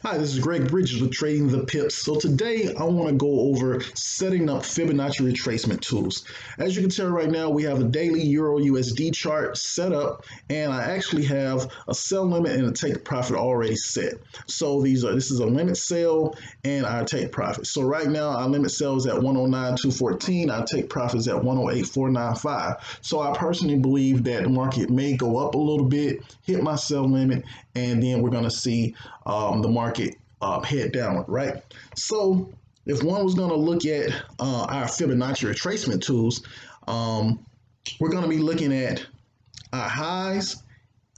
Hi, this is Greg Bridges with Trading the Pips. So today I want to go over setting up Fibonacci retracement tools. As you can tell right now, we have a daily Euro USD chart set up, and I actually have a sell limit and a take profit already set. So this is a limit sell and our take profit. So right now our limit sell is at 109.214, our take profit is at 108.495. So I personally believe that the market may go up a little bit, hit my sell limit, and then we're going to see the market head downward, right? So if one was going to look at our Fibonacci retracement tools, we're going to be looking at our highs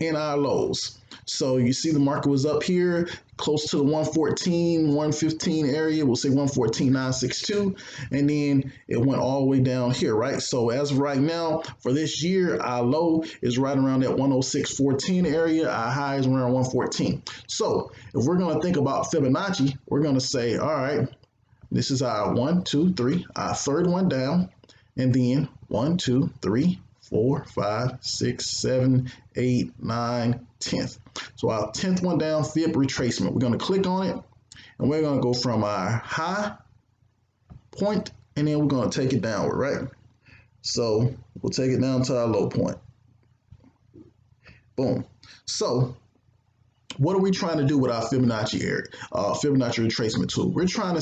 and our lows. So you see the market was up here close to the 114, 115 area. We'll say 114.962, and then it went all the way down here, right? So as of right now, for this year, our low is right around that 106.14 area. Our high is around 114. So if we're going to think about Fibonacci, we're going to say, all right, this is our 1, 2, 3, our third one down, and then 1, 2, 3, 4, 5, 6, 7, 8, 9, 10th. So our 10th one down, Fib retracement. We're going to click on it, and we're going to go from our high point, and then we're going to take it downward, right? So we'll take it down to our low point. Boom. So what are we trying to do with our Fibonacci retracement tool? We're trying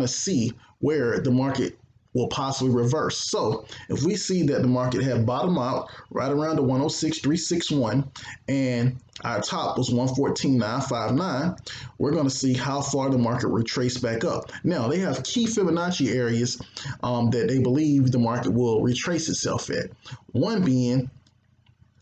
to see where the market will possibly reverse. So if we see that the market had bottomed out right around the 106.361 and our top was 114.959, we're going to see how far the market retrace back up. Now they have key Fibonacci areas that they believe the market will retrace itself at. One being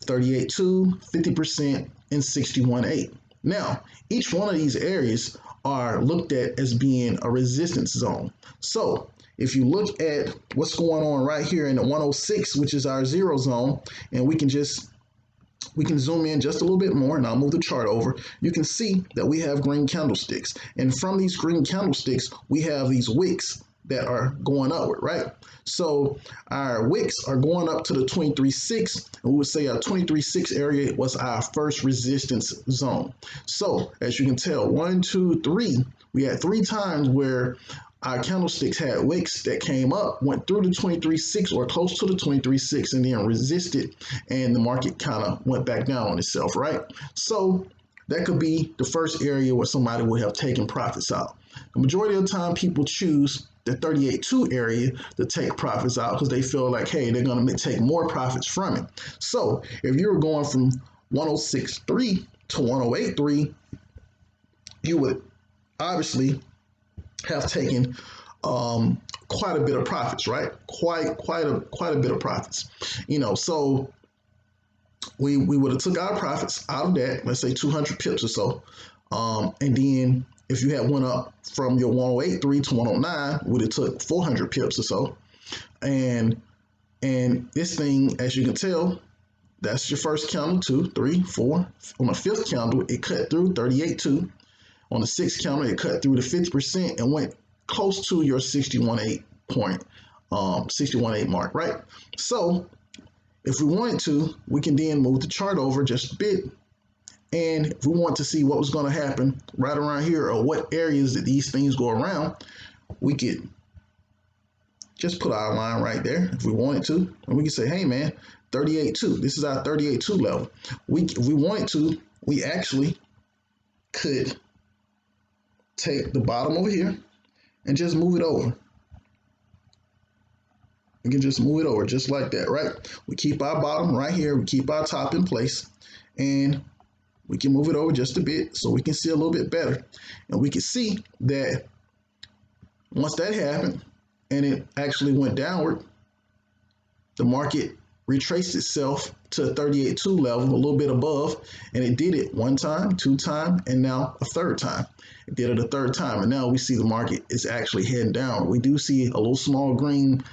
38.2, 50%, and 61.8. Now each one of these areas are looked at as being a resistance zone. So if you look at what's going on right here in the 106, which is our zero zone, and we can zoom in just a little bit more, and I'll move the chart over, you can see that we have green candlesticks. And from these green candlesticks, we have these wicks that are going upward, right? So our wicks are going up to the 23.6, and we would say our 23.6 area was our first resistance zone. So as you can tell, 1, 2, 3, we had 3 times where our candlesticks had wicks that came up, went through the 23.6 or close to the 23.6, and then resisted, and the market kind of went back down on itself, right? So that could be the first area where somebody would have taken profits out. The majority of the time, people choose the 38.2 area to take profits out because they feel like, hey, they're going to take more profits from it. So if you were going from 106.3 to 108.3, you would obviously have taken quite a bit of profits, right? Quite a bit of profits. So we would have took our profits out of that, let's say 200 pips or so, and then if you had went up from your 108.3 to 109, would have took 400 pips or so, and this thing, as you can tell, that's your first candle, 2, 3, 4. On the fifth candle, it cut through 38.2. On the sixth candle, it cut through the 50% and went close to your 61.8 mark, right? So if we wanted to, we can then move the chart over just a bit. And if we want to see what was going to happen right around here, or what areas that these things go around, we could just put our line right there if we wanted to. And we can say, hey man, 38.2, this is our 38.2 level. If we wanted to, we actually could take the bottom over here and just move it over. We can just move it over just like that, right? We keep our bottom right here, we keep our top in place, and we can move it over just a bit so we can see a little bit better. And we can see that once that happened and it actually went downward, the market retraced itself to the 38.2 level, a little bit above, and it did it 1 time, 2 times, and now a 3rd time. It did it a 3rd time, and now we see the market is actually heading down. We do see a little small green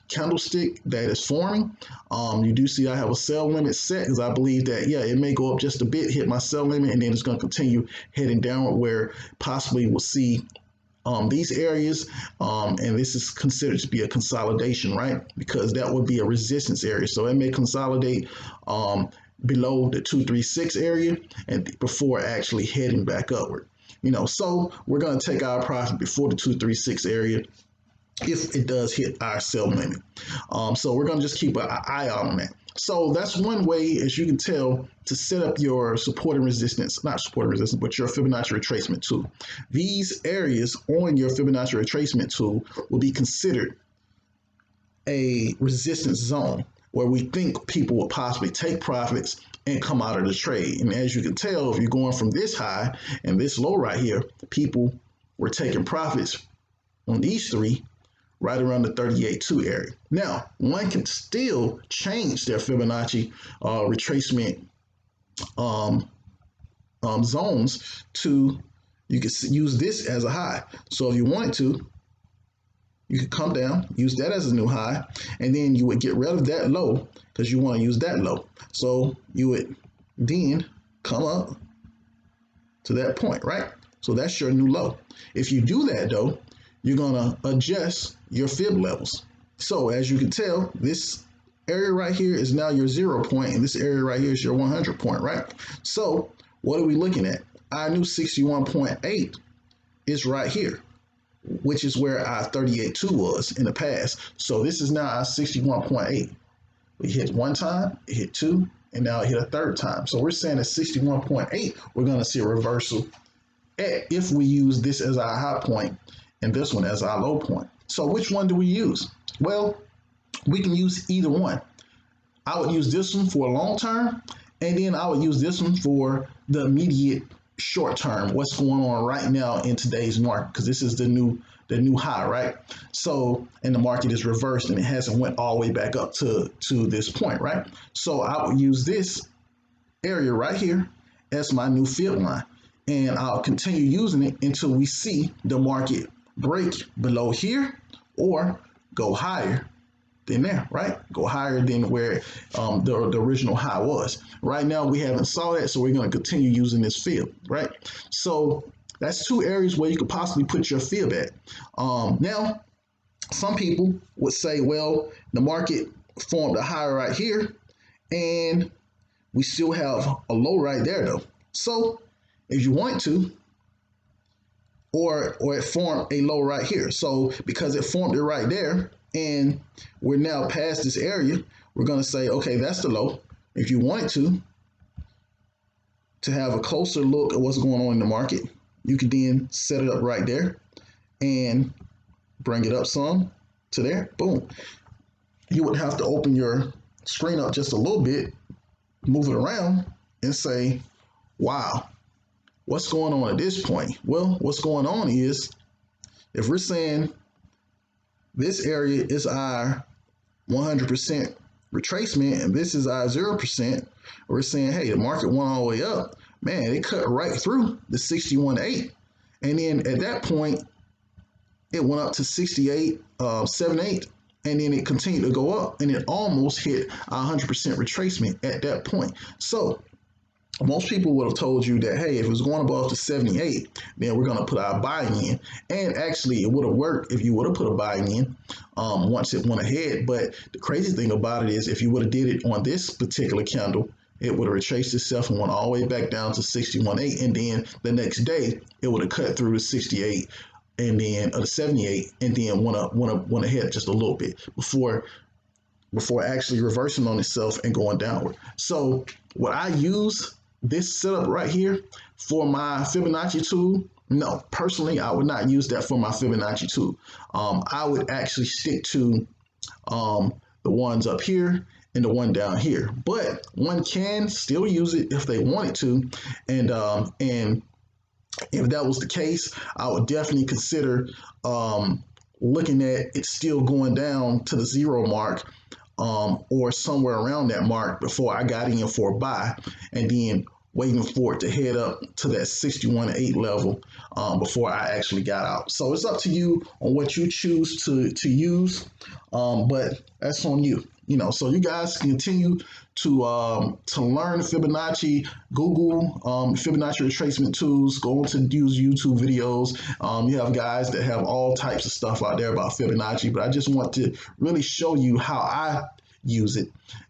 candlestick that is forming. You do see I have a sell limit set because I believe that, yeah, it may go up just a bit, hit my sell limit, and then it's going to continue heading downward where possibly we'll see these areas, and this is considered to be a consolidation, right? Because that would be a resistance area. So it may consolidate below the 236 area and before actually heading back upward. So we're going to take our profit before the 236 area if it does hit our sell limit. So we're going to just keep an eye out on that. So that's one way, as you can tell, to set up your support and resistance, not support and resistance, but your Fibonacci retracement tool. These areas on your Fibonacci retracement tool will be considered a resistance zone where we think people will possibly take profits and come out of the trade. And as you can tell, if you're going from this high and this low right here, people were taking profits on these three right around the 38.2 area. Now, one can still change their Fibonacci retracement zones to, you can use this as a high. So if you wanted to, you could come down, use that as a new high, and then you would get rid of that low because you want to use that low. So you would then come up to that point, right? So that's your new low. If you do that though, you're going to adjust your fib levels. So as you can tell, this area right here is now your 0 point, and this area right here is your 100 point, right? So what are we looking at? Our new 61.8 is right here, which is where our 38.2 was in the past. So this is now our 61.8. We hit one time, it hit two, and now it hit a third time. So we're saying at 61.8, we're going to see a reversal if we use this as our high point and this one as our low point. So which one do we use? Well, we can use either one. I would use this one for a long term, and then I would use this one for the immediate short term, what's going on right now in today's market, because this is the new high, right? So, and the market is reversed and it hasn't went all the way back up to this point, right? So I would use this area right here as my new fib line, and I'll continue using it until we see the market break below here or go higher than there, right? Go higher than where the original high was. Right now we haven't saw that, so we're going to continue using this fib, right? So that's two areas where you could possibly put your fib at. Now, some people would say, well, the market formed a high right here, and we still have a low right there though. So if you want to, or it formed a low right here. So because it formed it right there, and we're now past this area, we're going to say, okay, that's the low. If you wanted to have a closer look at what's going on in the market, you could then set it up right there and bring it up some to there. Boom. You would have to open your screen up just a little bit, move it around, and say, wow, what's going on at this point? Well, what's going on is, if we're saying this area is our 100% retracement and this is our 0%, we're saying, hey, the market went all the way up. Man, it cut right through the 61.8. And then at that point, it went up to 68.78. And then it continued to go up, and it almost hit 100% retracement at that point. So most people would have told you that, hey, if it was going above to 78, then we're going to put our buying in. And actually, it would have worked if you would have put a buying in once it went ahead. But the crazy thing about it is, if you would have did it on this particular candle, it would have retraced itself and went all the way back down to 61.8. And then the next day, it would have cut through to 68 and then the 78, and then went ahead just a little bit before actually reversing on itself and going downward. So would I use this setup right here for my Fibonacci tool? No, personally, I would not use that for my Fibonacci tool. I would actually stick to the ones up here and the one down here. But one can still use it if they wanted to, and if that was the case, I would definitely consider looking at it still going down to the 0 mark, or somewhere around that mark before I got in for a buy, and then waiting for it to head up to that 61.8 level before I actually got out. So it's up to you on what you choose to use, but that's on you. So you guys continue to learn Fibonacci. Google Fibonacci retracement tools. Go to use YouTube videos. You have guys that have all types of stuff out there about Fibonacci, but I just want to really show you how I use it.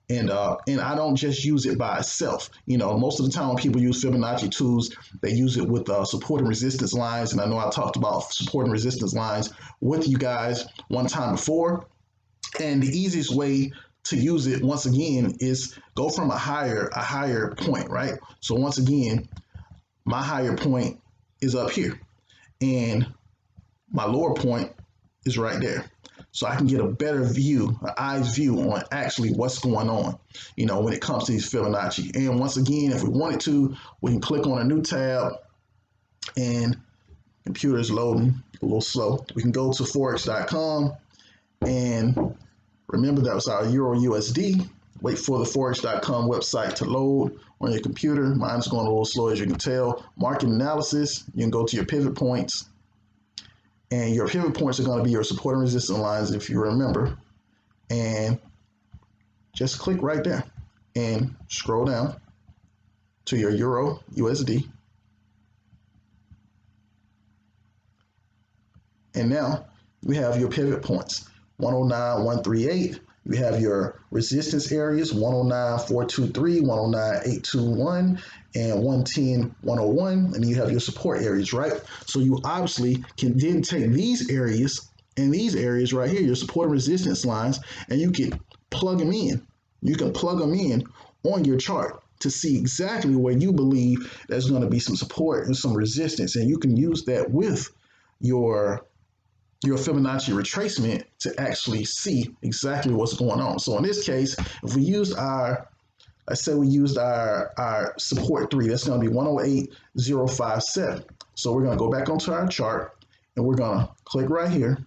And I don't just use it by itself. You know, most of the time when people use Fibonacci tools, they use it with support and resistance lines. And I know I talked about support and resistance lines with you guys one time before. And the easiest way to use it, once again, is go from a higher point, right? So once again, my higher point is up here, and my lower point is right there. So I can get a better view, an eye's view on actually what's going on, you know, when it comes to these Fibonacci. And once again, if we wanted to, we can click on a new tab, and computer is loading a little slow. We can go to forex.com, and remember that was our Euro USD. Wait for the forex.com website to load on your computer. Mine's going a little slow, as you can tell. Market analysis, you can go to your pivot points. And your pivot points are going to be your support and resistance lines, if you remember. And just click right there and scroll down to your Euro USD. And now we have your pivot points, 109, 138. You have your resistance areas, 109, 423, 109, 821, and 110, 101. And you have your support areas, right? So you obviously can then take these areas and these areas right here, your support and resistance lines, and you can plug them in. You can plug them in on your chart to see exactly where you believe there's going to be some support and some resistance. And you can use that with your Fibonacci retracement to actually see exactly what's going on. So in this case, if we used let's say we used our support 3, that's going to be 108.057. So we're going to go back onto our chart, and we're going to click right here.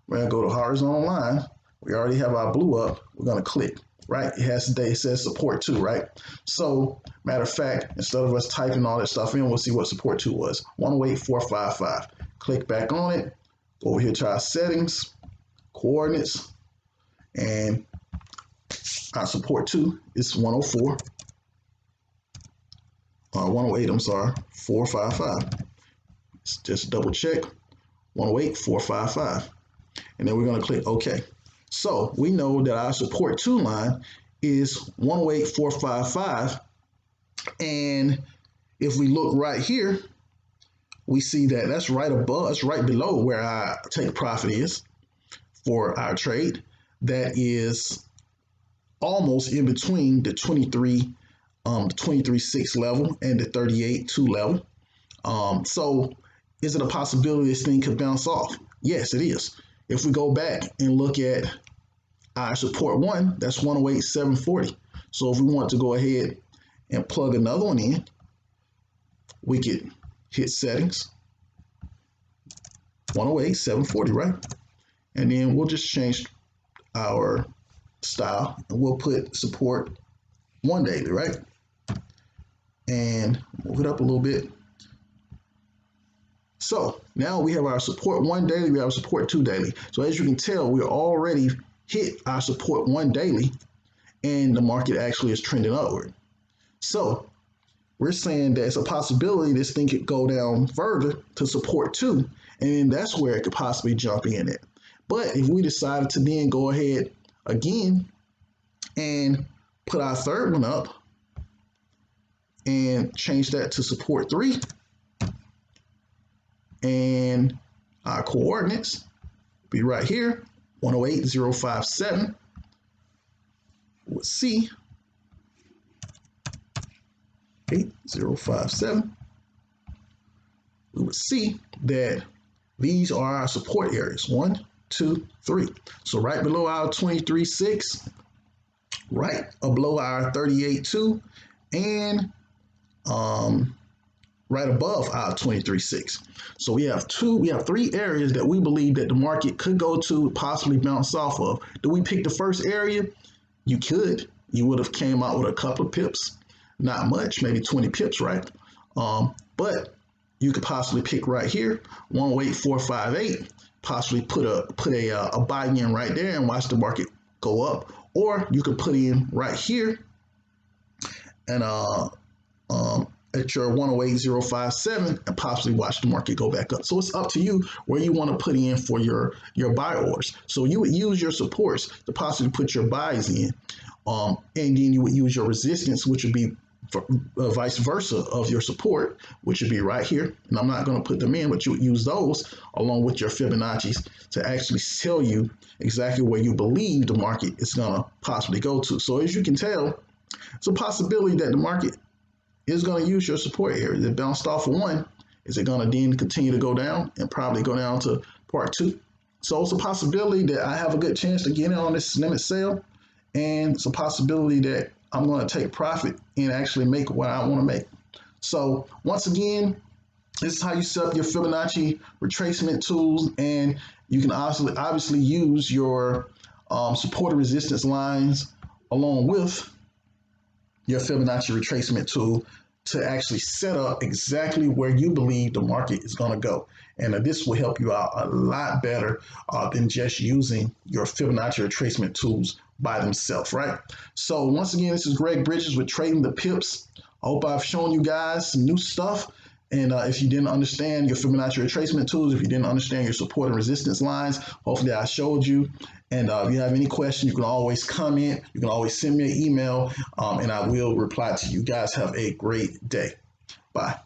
We're going to go to horizontal line. We already have our blue up. We're going to click, right? It says support 2, right? So matter of fact, instead of us typing all that stuff in, we'll see what support 2 was, 108.455. Click back on it. Go over here to our settings, coordinates, and our support 2 is 104. 108, I'm sorry, 455. Let's just double check, 108.455. And then we're going to click OK. So we know that our support 2 line is 108.455. And if we look right here, we see that that's right above, that's right below where our take profit is for our trade. That is almost in between the 23.6 level and the 38.2 level. So is it a possibility this thing could bounce off? Yes, it is. If we go back and look at our support 1, that's 108.740. So if we want to go ahead and plug another one in, we could hit settings, 108.740, right? And then we'll just change our style, and we'll put support 1 daily, right? And move it up a little bit. So now we have our support 1 daily, we have our support 2 daily. So as you can tell, we already hit our support 1 daily, and the market actually is trending upward. So we're saying that it's a possibility this thing could go down further to support 2, and then that's where it could possibly jump in at. But if we decided to then go ahead again and put our third one up and change that to support 3, and our coordinates be right here, 108.057, we'll see 8057, we would see that these are our support areas, 1, 2, 3. So right below our 23.6, right below our 38.2, and right above our 23.6. So we have 3 areas that we believe that the market could go to, possibly bounce off of. Do we pick the first area? You could. You would have came out with a couple of pips. Not much, maybe 20 pips, right? But you could possibly pick right here, 108.458, possibly put a buy in right there and watch the market go up. Or you could put in right here and at your 108.057 and possibly watch the market go back up. So it's up to you where you want to put in for your buy orders. So you would use your supports to possibly put your buys in, and then you would use your resistance, which would be vice versa of your support, which would be right here. And I'm not going to put them in, but you would use those along with your Fibonacci's to actually tell you exactly where you believe the market is going to possibly go to. So as you can tell, it's a possibility that the market is going to use your support area. It bounced off of one. Is it going to then continue to go down and probably go down to part two? So it's a possibility that I have a good chance to get in on this limit sale. And it's a possibility that I'm going to take profit and actually make what I want to make. So once again, this is how you set up your Fibonacci retracement tools, and you can obviously use your support and resistance lines along with your Fibonacci retracement tool to actually set up exactly where you believe the market is going to go. And this will help you out a lot better than just using your Fibonacci retracement tools by themselves, right? So once again, this is Greg Bridges with Trading the Pips. I hope I've shown you guys some new stuff. And if you didn't understand your Fibonacci retracement tools, if you didn't understand your support and resistance lines, hopefully I showed you. And if you have any questions, you can always comment. You can always send me an email, and I will reply to you. Guys have a great day. Bye.